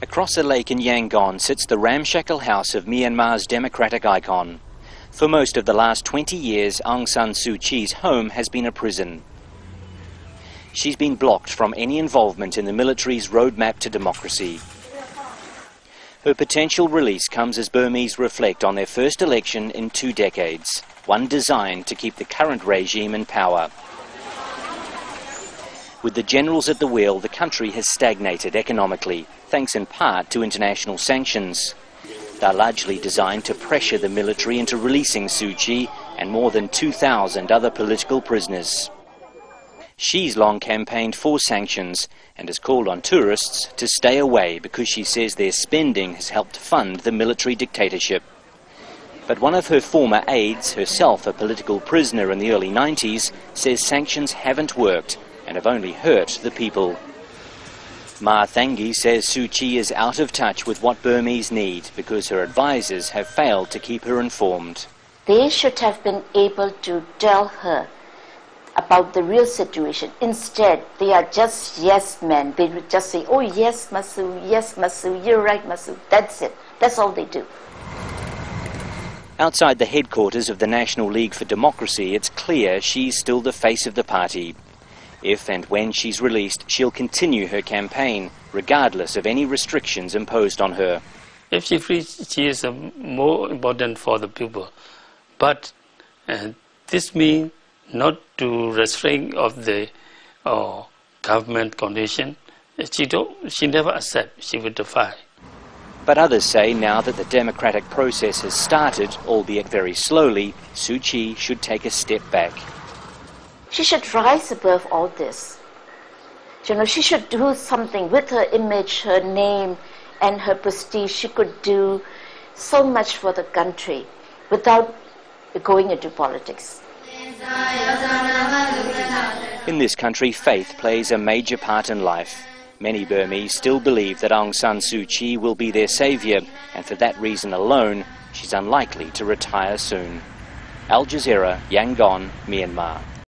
Across a lake in Yangon sits the ramshackle house of Myanmar's democratic icon. For most of the last 20 years, Aung San Suu Kyi's home has been a prison. She's been blocked from any involvement in the military's roadmap to democracy. Her potential release comes as Burmese reflect on their first election in 2 decades, one designed to keep the current regime in power. With the generals at the wheel, the country has stagnated economically, thanks in part to international sanctions. They're largely designed to pressure the military into releasing Suu Kyi and more than 2,000 other political prisoners. She's long campaigned for sanctions and has called on tourists to stay away because she says their spending has helped fund the military dictatorship. But one of her former aides, herself a political prisoner in the early 90s, says sanctions haven't worked and have only hurt the people. Ma Thangi says Suu Kyi is out of touch with what Burmese need because her advisors have failed to keep her informed. They should have been able to tell her about the real situation. Instead, they are just yes men. They would just say, oh yes, Masu, you're right, Masu. That's it. That's all they do. Outside the headquarters of the National League for Democracy, it's clear she's still the face of the party. If and when she's released, she'll continue her campaign, regardless of any restrictions imposed on her. If she frees, she is more important for the people. But this means not to restrain of the government condition. She never accept. She will defy. But others say now that the democratic process has started, albeit very slowly, Suu Kyi should take a step back. She should rise above all this. You know, she should do something with her image, her name, and her prestige. She could do so much for the country without going into politics. In this country, faith plays a major part in life. Many Burmese still believe that Aung San Suu Kyi will be their saviour, and for that reason alone, she's unlikely to retire soon. Al Jazeera, Yangon, Myanmar.